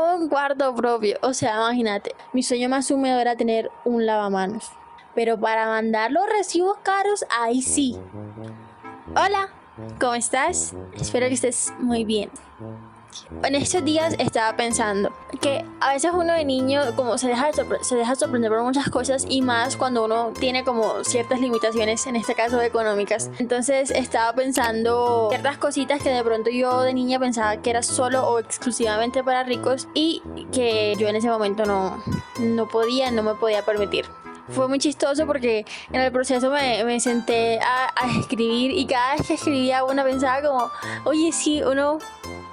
un cuarto propio. O sea, imagínate, mi sueño más húmedo era tener un lavamanos. Pero para mandar los recibos caros, ahí sí. Hola, ¿cómo estás? Espero que estés muy bien. En estos días estaba pensando que a veces uno de niño como se deja sorprender por muchas cosas, y más cuando uno tiene como ciertas limitaciones, en este caso económicas. Entonces estaba pensando ciertas cositas que de pronto yo de niña pensaba que era solo o exclusivamente para ricos y que yo en ese momento no me podía permitir. Fue muy chistoso porque en el proceso me senté a escribir, y cada vez que escribía una pensaba como, oye, sí,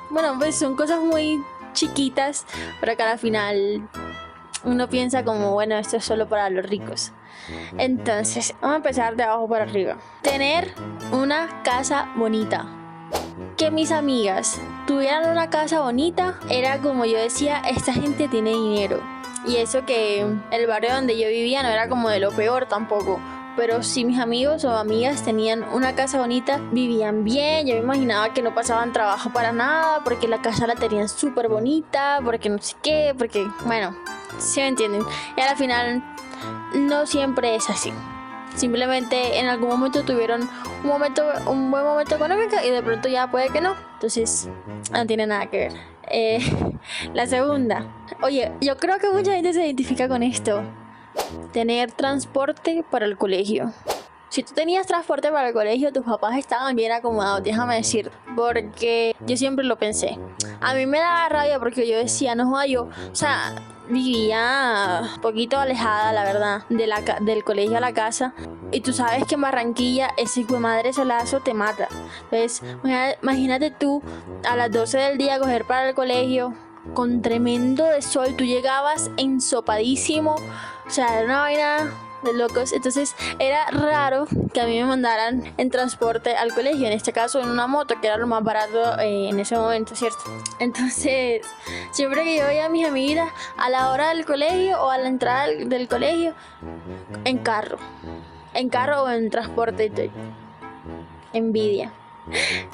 bueno, pues son cosas muy chiquitas, pero que al final uno piensa como, bueno, esto es solo para los ricos. Entonces, vamos a empezar de abajo para arriba. Tener una casa bonita. Que mis amigas tuvieran una casa bonita era como yo decía, esta gente tiene dinero. Y eso que el barrio donde yo vivía no era como de lo peor tampoco. Pero si mis amigos o amigas tenían una casa bonita, vivían bien. Yo me imaginaba que no pasaban trabajo para nada, porque la casa la tenían súper bonita, porque no sé qué, porque, bueno, sí me entienden. Y al final no siempre es así. Simplemente en algún momento tuvieron un buen momento económico, y de pronto ya puede que no. Entonces no tiene nada que ver. La segunda. Oye, yo creo que mucha gente se identifica con esto. Tener transporte para el colegio. Si tú tenías transporte para el colegio, tus papás estaban bien acomodados, déjame decir, porque yo siempre lo pensé. A mí me daba rabia porque yo decía, no joda, o sea, vivía un poquito alejada, la verdad, del colegio a la casa. Y tú sabes que en Barranquilla ese hijo de madre solazo te mata. Entonces, imagínate tú a las 12 del día coger para el colegio con tremendo de sol. Tú llegabas ensopadísimo. O sea, era una vaina de locos. Entonces era raro que a mí me mandaran en transporte al colegio, en este caso en una moto, que era lo más barato en ese momento, ¿cierto? Entonces siempre que yo veía a mis amigas a la hora del colegio o a la entrada del colegio, en carro o en transporte, envidia.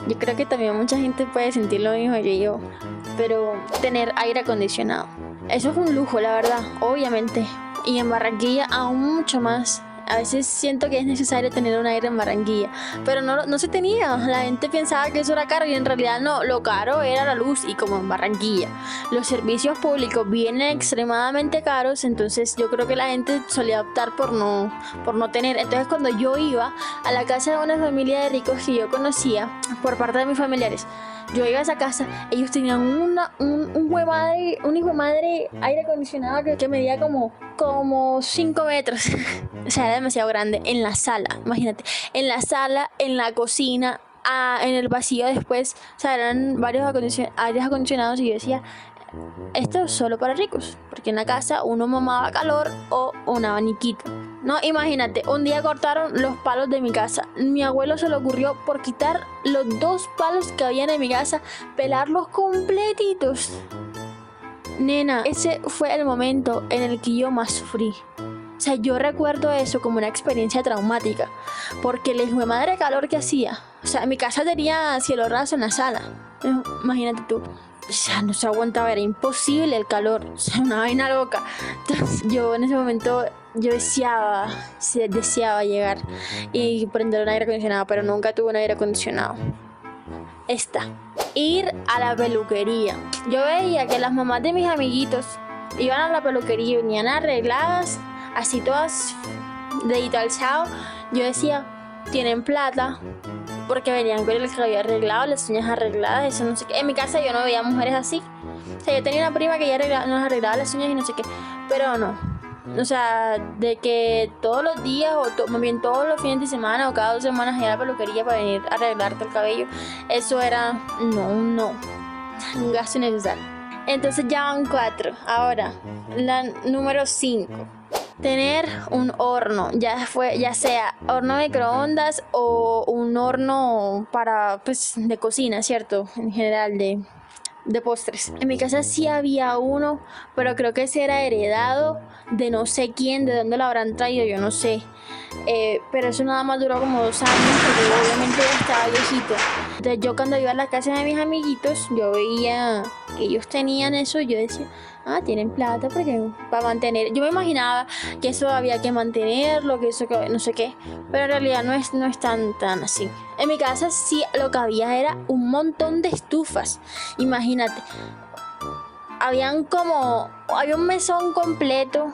Yo creo que también mucha gente puede sentir lo mismo que yo. Pero tener aire acondicionado, eso es un lujo, la verdad, obviamente. Y en Barranquilla aún mucho más. A veces siento que es necesario tener un aire en Barranquilla, pero no se tenía. La gente pensaba que eso era caro, y en realidad no. Lo caro era la luz, y como en Barranquilla los servicios públicos vienen extremadamente caros, entonces yo creo que la gente solía optar por no tener. Entonces cuando yo iba a la casa de una familia de ricos que yo conocía por parte de mis familiares, yo iba a esa casa, ellos tenían un hijo de madre aire acondicionado que medía como 5 metros. O sea, era demasiado grande. En la sala, imagínate, en la sala, en la cocina, en el vacío después. O sea, eran varios aires acondicionados, y yo decía, esto es solo para ricos, porque en la casa uno mamaba calor o un abaniquito. No, imagínate, un día cortaron los palos de mi casa. Mi abuelo se le ocurrió, por quitar los 2 palos que habían en mi casa, pelarlos completitos. Nena, ese fue el momento en el que yo más sufrí. O sea, yo recuerdo eso como una experiencia traumática, porque el hijo de madre calor que hacía. O sea, mi casa tenía cielo raso en la sala. Imagínate tú. O sea, no se aguantaba, era imposible el calor. O sea, una vaina loca. Entonces, yo en ese momento, yo deseaba llegar y prender un aire acondicionado, pero nunca tuve un aire acondicionado. Ir a la peluquería. Yo veía que las mamás de mis amiguitos iban a la peluquería y venían arregladas, así todas dedito alzado. Yo decía, tienen plata, porque venían con el cabello arreglado, las uñas arregladas, eso no sé qué. En mi casa yo no veía mujeres así. O sea, yo tenía una prima que ya nos arreglaba las uñas y no sé qué, pero no. O sea, de que todos los días o más bien todos los fines de semana o cada 2 semanas ir a la peluquería para venir a arreglarte el cabello, eso era un gasto innecesario. Entonces ya van 4. Ahora, la número 5. Tener un horno, ya sea horno de microondas o un horno para, pues, de cocina, ¿cierto? En general de postres. En mi casa sí había uno, pero creo que ese era heredado de no sé quién, de dónde lo habrán traído, yo no sé. Pero eso nada más duró como 2 años, porque obviamente ya estaba viejito. Entonces yo cuando iba a la casa de mis amiguitos, yo veía que ellos tenían eso, yo decía, tienen plata porque para mantener. Yo me imaginaba que eso había que mantenerlo, que eso que no sé qué, pero en realidad no es tan así. En mi casa sí lo que había era un montón de estufas. Imagínate, había un mesón completo,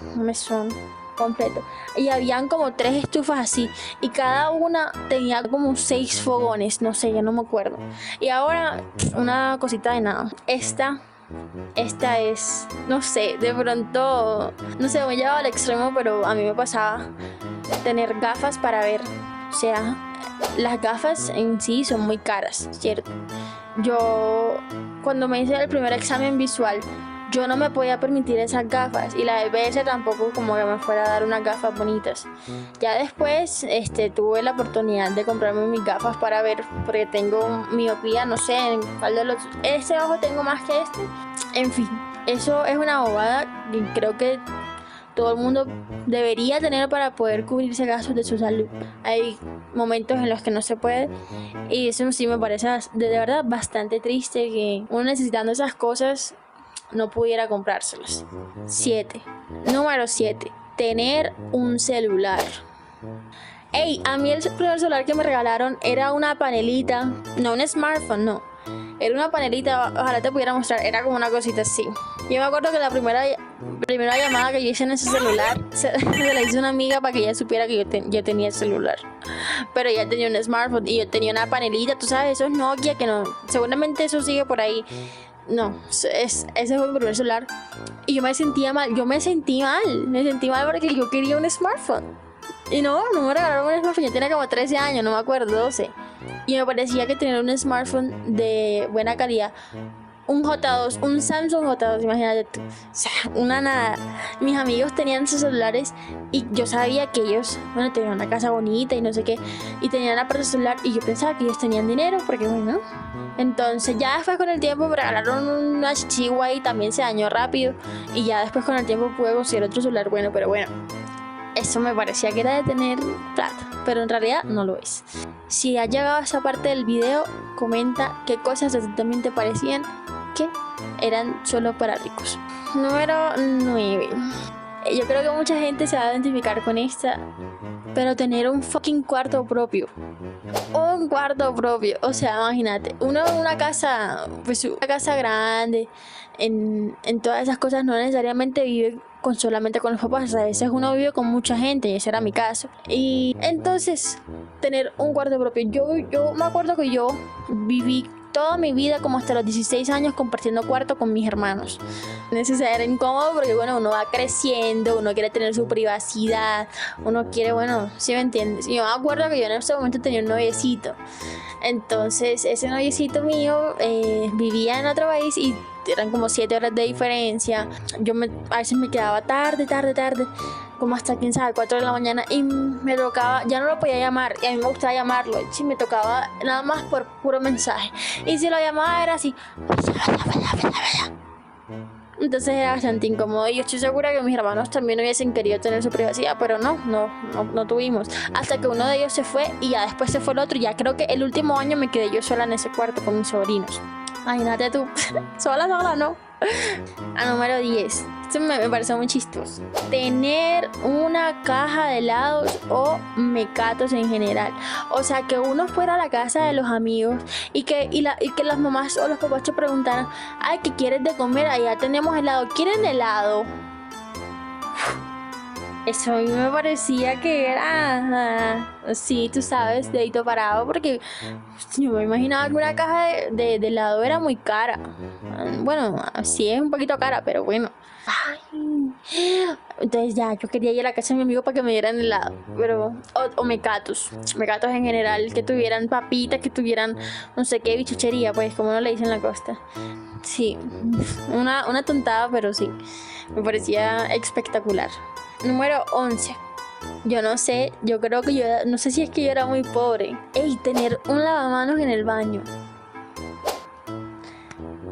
y habían como 3 estufas así, y cada una tenía como 6 fogones, no sé, ya no me acuerdo. Y ahora una cosita de nada. Esta es, no sé, de pronto, no sé, me llevaba al extremo, pero a mí me pasaba tener gafas para ver. O sea, las gafas en sí son muy caras, ¿cierto? Yo, cuando me hice el primer examen visual, yo no me podía permitir esas gafas, y la EBS tampoco, como que me fuera a dar unas gafas bonitas. Ya después tuve la oportunidad de comprarme mis gafas para ver, porque tengo miopía, no sé en cuál de los... Este ojo tengo más que este. En fin, eso es una bobada que creo que todo el mundo debería tener para poder cubrirse gastos de su salud. Hay momentos en los que no se puede, y eso sí me parece de verdad bastante triste, que uno necesitando esas cosas no pudiera comprárselas. 7. Número 7. Tener un celular. A mí el primer celular que me regalaron era una panelita, no un smartphone, no. Era una panelita, ojalá te pudiera mostrar, era como una cosita así. Yo me acuerdo que la primera llamada que yo hice en ese celular se la hice a una amiga para que ella supiera que yo tenía el celular. Pero ella tenía un smartphone y yo tenía una panelita, tú sabes, esos Nokia que no, seguramente eso sigue por ahí. No, ese fue mi primer celular. Y yo me sentí mal porque yo quería un smartphone. Y no me regalaron un smartphone, yo tenía como 13 años, no me acuerdo, 12. Y me parecía que tener un smartphone de buena calidad, un J2, un Samsung J2, imagínate tú. O sea, una nada. Mis amigos tenían sus celulares y yo sabía que ellos, tenían una casa bonita y no sé qué, y tenían aparato celular, y yo pensaba que ellos tenían dinero, porque bueno. Entonces ya después con el tiempo me regalaron una Chihuahua y también se dañó rápido, y ya después con el tiempo pude conseguir otro celular bueno, pero bueno. Eso me parecía que era de tener plata, pero en realidad no lo es. Si has llegado a esa parte del video, comenta qué cosas a ti también te parecían que eran solo para ricos. Número 9. Yo creo que mucha gente se va a identificar con esta, pero tener un fucking cuarto propio. Un cuarto propio, o sea, imagínate, uno en una casa, pues una casa grande, en todas esas cosas no necesariamente vive solamente con los papás, a veces uno vive con mucha gente, y ese era mi caso. Y entonces, tener un cuarto propio, yo me acuerdo que yo viví toda mi vida como hasta los 16 años compartiendo cuarto con mis hermanos. Era incómodo porque uno va creciendo, uno quiere tener su privacidad, uno quiere, ¿sí me entiendes? Y yo me acuerdo que yo en ese momento tenía un noviecito. Entonces ese noviecito mío vivía en otro país y eran como 7 horas de diferencia. A veces me quedaba tarde, como hasta 4 de la mañana, y me tocaba, ya no lo podía llamar, y a mí me gustaba llamarlo, sí, me tocaba nada más por puro mensaje, y si lo llamaba era así. Entonces era bastante incómodo, y yo estoy segura que mis hermanos también hubiesen querido tener su privacidad, pero no tuvimos, hasta que uno de ellos se fue, y ya después se fue el otro. Ya creo que el último año me quedé yo sola en ese cuarto con mis sobrinos. Imagínate tú, sola, no. Número 10. Esto me parece muy chistoso. Tener una caja de helados o mecatos en general. O sea, que uno fuera a la casa de los amigos y que las mamás o los papás te preguntaran: ay, ¿qué quieres de comer? Allá tenemos helado. ¿Quieren helado? Eso a mí me parecía que era, sí, tú sabes, dedito parado, porque yo me imaginaba que una caja de helado era muy cara. Bueno, sí es un poquito cara, pero bueno. Ay. Entonces ya, yo quería ir a la casa de mi amigo para que me dieran helado, o mecatos en general, que tuvieran papitas, que tuvieran no sé qué bichuchería, pues como uno le dice en la costa. Sí, una tontada, pero sí, me parecía espectacular. Número 11. Yo no sé, yo creo que no sé si es que yo era muy pobre. Tener un lavamanos en el baño.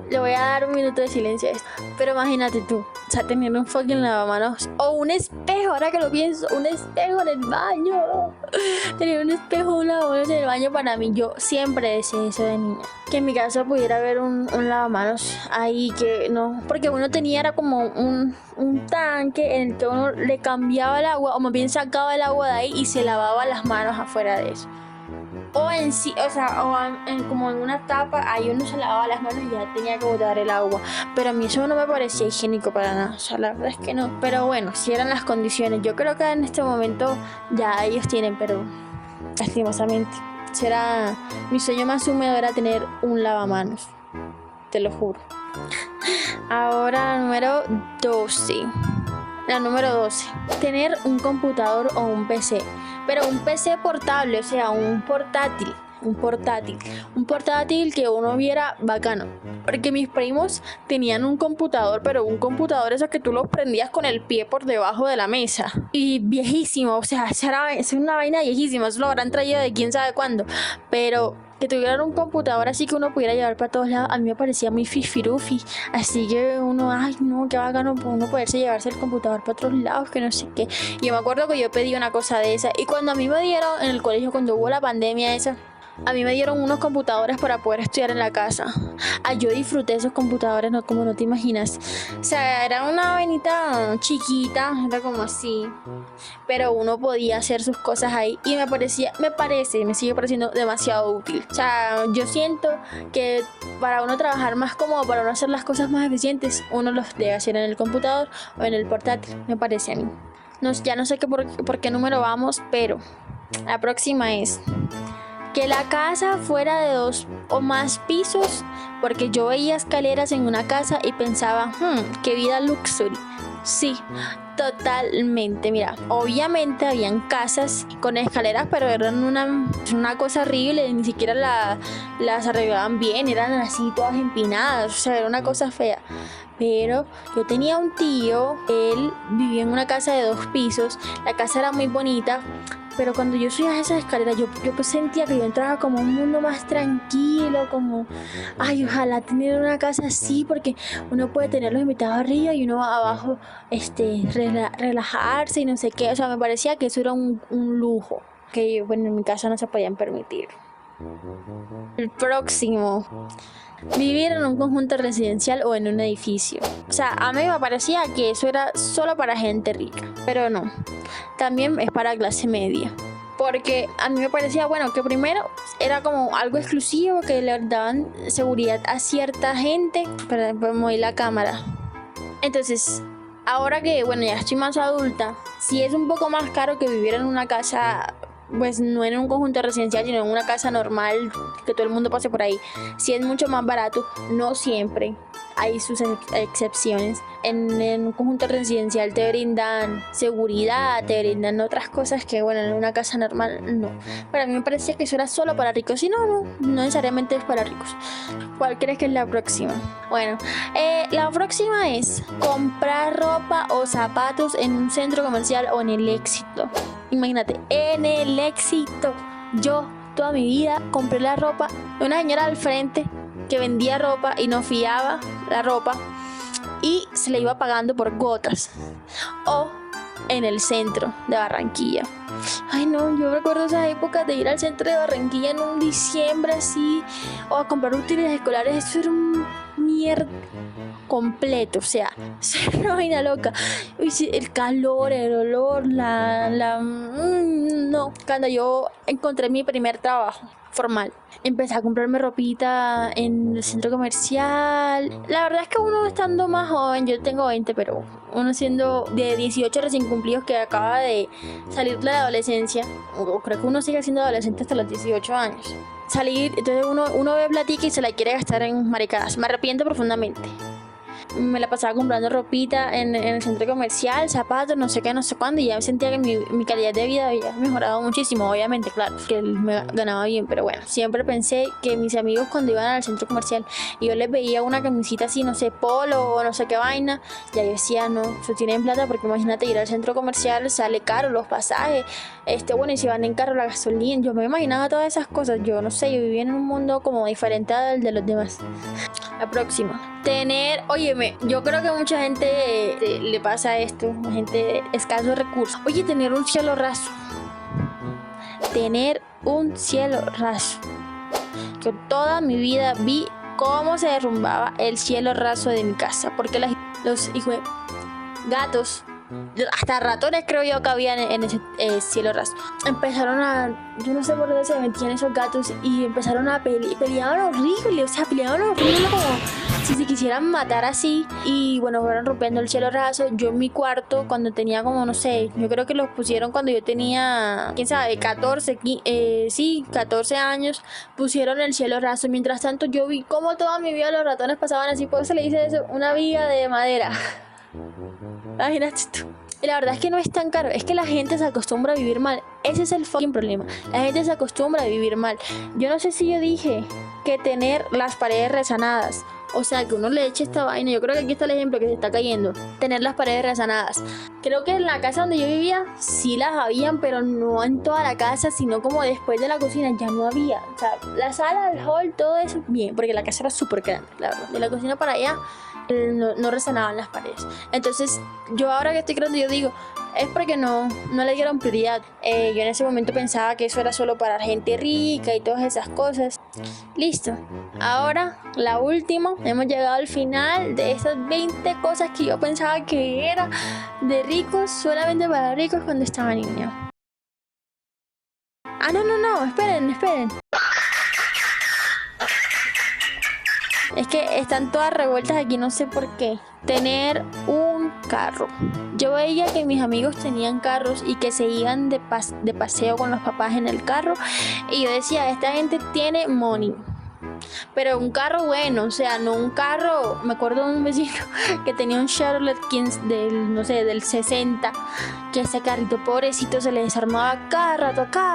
Le voy a dar un minuto de silencio a esto. Pero imagínate tú, O sea, tener un fucking lavamanos o un espejo, ahora que lo pienso, un espejo en el baño. Tener un espejo, un lavamanos en el baño, para mí, yo siempre deseé eso de niña. Que en mi casa pudiera haber un lavamanos ahí, que no, porque uno tenía era como un tanque en el que uno le cambiaba el agua, o más bien sacaba el agua de ahí y se lavaba las manos afuera de eso. O en sí, o sea, como en una tapa, ahí uno se lavaba las manos y ya tenía que botar el agua. Pero a mí eso no me parecía higiénico para nada, o sea, la verdad es que no. Pero bueno, si eran las condiciones. Yo creo que en este momento ya ellos tienen, pero lastimosamente. Mi sueño más húmedo era tener un lavamanos, te lo juro. Ahora, número 12. La número 12. Tener un computador o un PC. Pero un PC portable, o sea, un portátil que uno viera bacano. Porque mis primos tenían un computador, pero un computador esos que tú los prendías con el pie por debajo de la mesa. Y viejísimo, o sea, es una vaina viejísima, eso lo habrán traído de quién sabe cuándo. Pero que tuvieran un computador así que uno pudiera llevar para todos lados, a mí me parecía muy fifirufi. Así que uno, ay no, qué bacano uno poderse llevarse el computador para otros lados, que no sé qué. Y yo me acuerdo que yo pedí una cosa de esa. Y cuando a mí me dieron en el colegio, cuando hubo la pandemia esa, a mí me dieron unos computadores para poder estudiar en la casa. Yo disfruté esos computadores, no, como no te imaginas. O sea, era una vainita chiquita, era como así. Pero uno podía hacer sus cosas ahí y me sigue pareciendo demasiado útil. O sea, yo siento que para uno trabajar más cómodo, para uno hacer las cosas más eficientes, uno los debe hacer en el computador o en el portátil, me parece a mí. Ya no sé por qué número vamos, pero la próxima es que la casa fuera de 2 o más pisos, porque yo veía escaleras en una casa y pensaba, qué vida luxury. Sí, totalmente. Mira, obviamente habían casas con escaleras, pero eran una cosa horrible, ni siquiera las arreglaban bien, eran así todas empinadas, o sea, era una cosa fea. Pero yo tenía un tío, él vivía en una casa de 2 pisos, la casa era muy bonita. Pero cuando yo subía a esas escaleras, yo pues sentía que yo entraba como a un mundo más tranquilo, como, ay, ojalá tener una casa así, porque uno puede tener los invitados arriba y uno abajo, relajarse y no sé qué. O sea, me parecía que eso era un lujo, que bueno, en mi casa no se podían permitir. El próximo. Vivir en un conjunto residencial o en un edificio. O sea, a mí me parecía que eso era solo para gente rica, pero no. También es para clase media. Porque a mí me parecía, bueno, que primero era como algo exclusivo, que le daban seguridad a cierta gente. Para mover la cámara. Entonces, ahora que, bueno, ya estoy más adulta, sí es un poco más caro que vivir en una casa, pues no en un conjunto residencial, sino en una casa normal, que todo el mundo pase por ahí. Sí es mucho más barato, no siempre, hay sus excepciones. En un conjunto residencial te brindan seguridad, te brindan otras cosas que, bueno, en una casa normal no. Para mí me parecía que eso era solo para ricos, y no necesariamente es para ricos. ¿Cuál crees que es la próxima? Bueno, la próxima es comprar ropa o zapatos en un centro comercial o en el Éxito. Imagínate, en el Éxito. Yo toda mi vida compré la ropa de una señora al frente que vendía ropa y nos fiaba la ropa y se le iba pagando por gotas. O en el centro de Barranquilla. Ay no, yo recuerdo esas épocas de ir al centro de Barranquilla en un diciembre así, o a comprar útiles escolares. Eso era un mierda completo, o sea, es una vaina loca. Uy, sí, el calor, el olor, no. Cuando yo encontré mi primer trabajo formal, empecé a comprarme ropita en el centro comercial. La verdad es que uno estando más joven, yo tengo 20, pero uno siendo de 18 recién cumplidos, que acaba de salir de la adolescencia, o creo que uno sigue siendo adolescente hasta los 18 años. Salir, entonces uno ve platica y se la quiere gastar en maricadas. Me arrepiento profundamente. Me la pasaba comprando ropita en el centro comercial, zapatos, no sé qué, no sé cuándo, y ya sentía que mi calidad de vida había mejorado muchísimo. Obviamente, claro, que me ganaba bien, pero bueno, siempre pensé que mis amigos cuando iban al centro comercial y yo les veía una camisita así, no sé, polo o no sé qué vaina, ya yo decía, no, eso tienen plata, porque imagínate, ir al centro comercial sale caro, los pasajes, bueno, y si van en carro, la gasolina. Yo me imaginaba todas esas cosas. Yo no sé, yo vivía en un mundo como diferente al de los demás. La próxima. Tener, óyeme, yo creo que mucha gente le pasa esto, gente de escasos recursos. Oye, tener un cielo raso. Tener un cielo raso. Yo toda mi vida vi cómo se derrumbaba el cielo raso de mi casa, porque los hijos de gatos, hasta ratones creo yo que habían en ese cielo raso, empezaron a, yo no sé por dónde se metían esos gatos y empezaron a peleaban horrible, o sea, peleaban horrible como si se quisieran matar así. Y bueno, fueron rompiendo el cielo raso. Yo en mi cuarto, cuando tenía como, no sé, yo creo que los pusieron cuando yo tenía, quién sabe, 14 años, pusieron el cielo raso. Mientras tanto yo vi cómo toda mi vida los ratones pasaban así, por eso le dice eso, una viga de madera. Imagínate tú. Y la verdad es que no es tan caro, es que la gente se acostumbra a vivir mal. Ese es el fucking problema. La gente se acostumbra a vivir mal. Yo no sé si yo dije que tener las paredes resanadas, o sea, que uno le eche esta vaina. Yo creo que aquí está el ejemplo que se está cayendo. Tener las paredes resanadas. Creo que en la casa donde yo vivía sí las habían, pero no en toda la casa, sino como después de la cocina ya no había. O sea, la sala, el hall, todo eso bien, porque la casa era súper grande, la verdad. De la cocina para allá no resanaban las paredes. Entonces yo ahora que estoy creando, yo digo, es porque no le dieron prioridad. Yo en ese momento pensaba que eso era solo para gente rica y todas esas cosas. Listo. Ahora la última. Hemos llegado al final de esas 20 cosas que yo pensaba que era de ricos, solamente para ricos cuando estaba niña. Ah, no, esperen. Es que están todas revueltas aquí, no sé por qué. Tener un carro. Yo veía que mis amigos tenían carros y que se iban de paseo con los papás en el carro. Y yo decía, esta gente tiene money. Pero un carro bueno, o sea, no un carro. Me acuerdo de un vecino que tenía un Chevrolet del 60, que ese carrito pobrecito se le desarmaba cada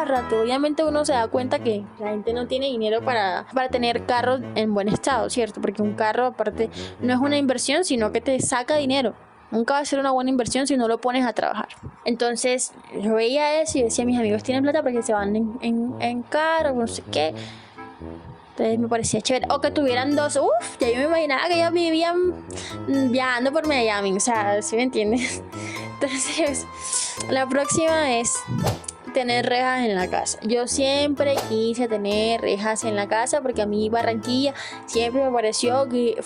rato. Obviamente uno se da cuenta que la gente no tiene dinero para tener carros en buen estado, ¿cierto? Porque un carro aparte no es una inversión, sino que te saca dinero. Nunca va a ser una buena inversión si no lo pones a trabajar. Entonces yo veía eso y decía, mis amigos tienen plata porque se van en carro, no sé qué. Entonces me parecía chévere. O que tuvieran dos. Uf, ya yo me imaginaba que ellos vivían viajando por Miami. O sea, ¿sí me entiendes? Entonces, la próxima es tener rejas en la casa. Yo siempre quise tener rejas en la casa porque a mí Barranquilla siempre me pareció que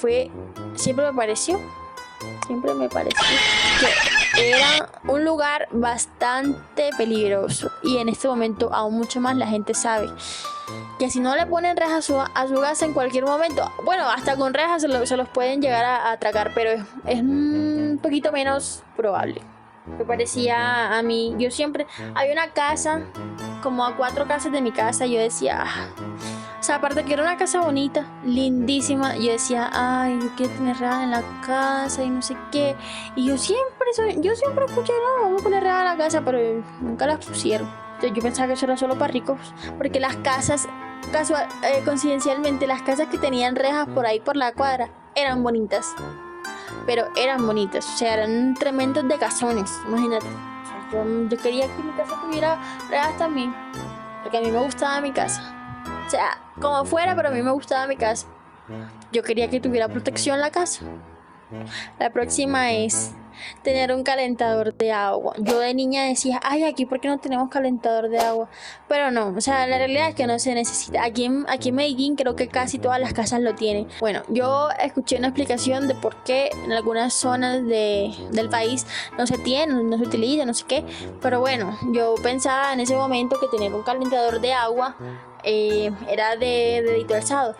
era un lugar bastante peligroso. Y en este momento aún mucho más. La gente sabe que si no le ponen rejas a su casa en cualquier momento, bueno, hasta con rejas se los pueden llegar a atracar, pero es un poquito menos probable. Me parecía a mí, yo siempre, había una casa, como a 4 casas de mi casa, yo decía, o sea, aparte que era una casa bonita, lindísima, yo decía, ay, yo quiero tener rejas en la casa y no sé qué. Y yo siempre escuché, no, vamos a poner rejas en la casa, pero nunca las pusieron. Entonces yo pensaba que eso era solo para ricos, porque las casas, coincidencialmente, las casas que tenían rejas por ahí por la cuadra eran bonitas. Pero eran bonitas, o sea, eran tremendos de casones, imagínate. O sea, yo quería que mi casa tuviera rejas también, porque a mí me gustaba mi casa. O sea, como fuera, pero a mí me gustaba mi casa. Yo quería que tuviera protección la casa. La próxima es tener un calentador de agua. Yo de niña decía, ay, aquí ¿por qué no tenemos calentador de agua? Pero no, o sea, la realidad es que no se necesita. Aquí en Medellín creo que casi todas las casas lo tienen. Bueno, yo escuché una explicación de por qué en algunas zonas del país no se tiene, no se utiliza, no sé qué. Pero bueno, yo pensaba en ese momento que tener un calentador de agua era de dedito alzado.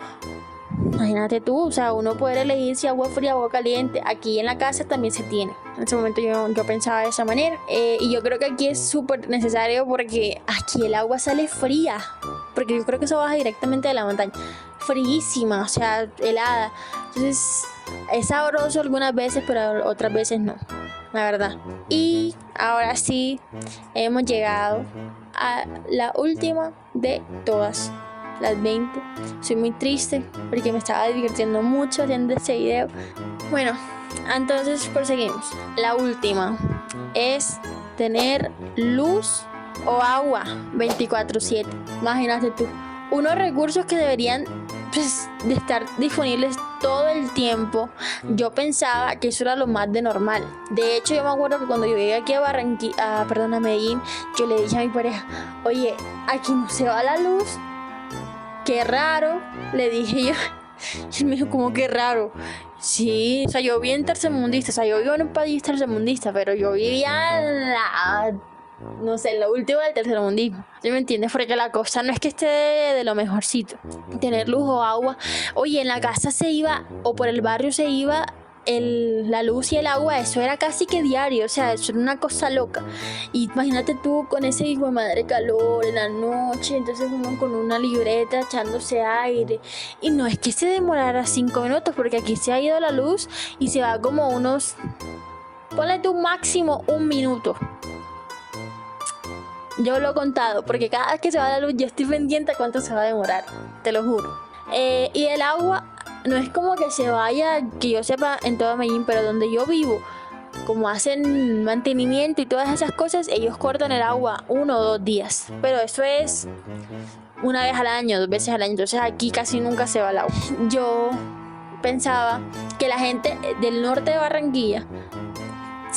Imagínate tú, o sea, uno poder elegir si agua fría o agua caliente. Aquí en la casa también se tiene. En ese momento yo pensaba de esa manera. Y yo creo que aquí es súper necesario porque aquí el agua sale fría. Porque yo creo que eso baja directamente de la montaña. Fríísima, o sea, helada. Entonces, es sabroso algunas veces, pero otras veces no. La verdad. Y ahora sí, hemos llegado a la última de todas. Las 20. Soy muy triste porque me estaba divirtiendo mucho haciendo este video. Bueno, entonces proseguimos. La última es tener luz o agua 24/7. Imagínate tú, unos recursos que deberían de estar disponibles todo el tiempo yo pensaba que eso era lo más de normal. De hecho, yo me acuerdo que cuando yo llegué aquí a a Medellín, yo le dije a mi pareja, oye, aquí no se va la luz, qué raro, le dije yo. Y él me dijo, ¿cómo que raro? Sí, o sea, yo viví en tercermundista, o sea, yo vivo en un país tercermundista, pero yo vivía en no sé, lo último del tercermundismo. ¿Sí me entiendes? Porque la cosa no es que esté de lo mejorcito. Tener luz o agua. Oye, en la casa se iba, o por el barrio se iba la luz y el agua, eso era casi que diario, o sea, eso era una cosa loca. Y imagínate tú con ese hijo de madre calor en la noche, entonces uno con una libreta echándose aire. Y no es que se demorara 5 minutos, porque aquí se ha ido la luz y se va como unos, ponle tú máximo 1 minuto. Yo lo he contado, porque cada vez que se va la luz yo estoy pendiente a cuánto se va a demorar, te lo juro. Y el agua no es como que se vaya, que yo sepa, en todo Medellín, pero donde yo vivo, como hacen mantenimiento y todas esas cosas, ellos cortan el agua 1 o 2 días. Pero eso es una vez al año, 2 veces al año, entonces aquí casi nunca se va el agua. Yo pensaba que la gente del norte de Barranquilla,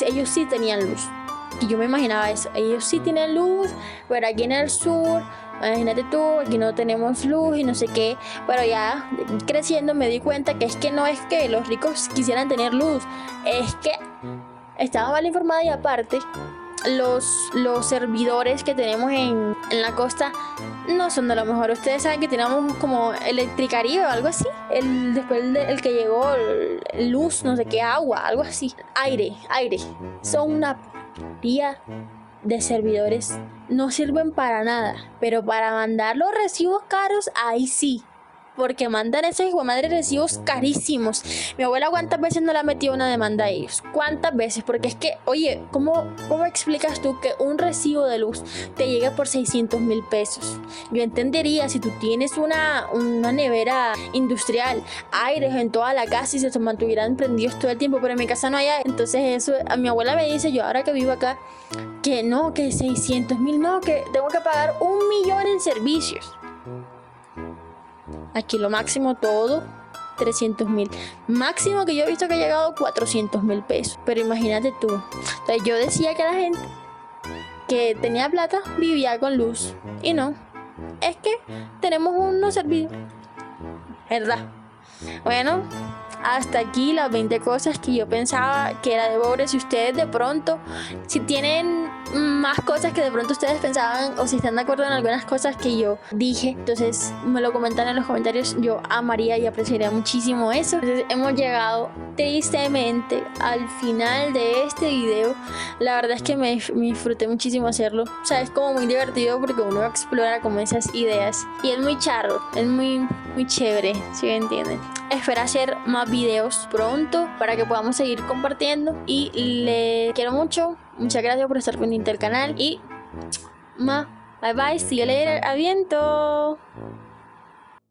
ellos sí tenían luz. Y yo me imaginaba eso, ellos sí tienen luz, pero aquí en el sur, imagínate tú, aquí no tenemos luz y no sé qué. Pero ya creciendo me di cuenta que es que no es que los ricos quisieran tener luz, es que estaba mal informada y aparte los servidores que tenemos en la costa no son de lo mejor. Ustedes saben que tenemos como Electricaribe o algo así, después el que llegó, luz, no sé qué, agua, algo así, aire, son una día de servidores, no sirven para nada, pero para mandar los recibos caros, ahí sí, porque mandan esos hijo de madre recibos carísimos. Mi abuela cuántas veces no le ha metido una demanda a ellos, cuántas veces, porque es que, oye, ¿cómo explicas tú que un recibo de luz te llegue por 600.000 pesos? Yo entendería si tú tienes una nevera industrial, aires en toda la casa y se mantuvieran prendidos todo el tiempo, pero en mi casa no hay aire. Entonces eso, a mi abuela me dice, yo ahora que vivo acá, que no, que 600.000, no, que tengo que pagar 1 millón en servicios. Aquí lo máximo todo 300.000, máximo que yo he visto que ha llegado 400.000 pesos, pero imagínate tú. Entonces yo decía que la gente que tenía plata vivía con luz, y no, es que tenemos unos servicios, ¿verdad? Bueno, hasta aquí las 20 cosas que yo pensaba que era de pobre. Si ustedes de pronto, si tienen más cosas que de pronto ustedes pensaban, o si están de acuerdo en algunas cosas que yo dije, entonces me lo comentan en los comentarios. Yo amaría y apreciaría muchísimo eso. Entonces hemos llegado tristemente al final de este video. La verdad es que me disfruté muchísimo hacerlo, o sea, es como muy divertido porque uno explora como esas ideas y es muy charro, es muy chévere, ¿sí me entienden? Espero hacer más videos pronto para que podamos seguir compartiendo y le quiero mucho. Muchas gracias por estar pendiente del canal y bye bye, see you later, aviento.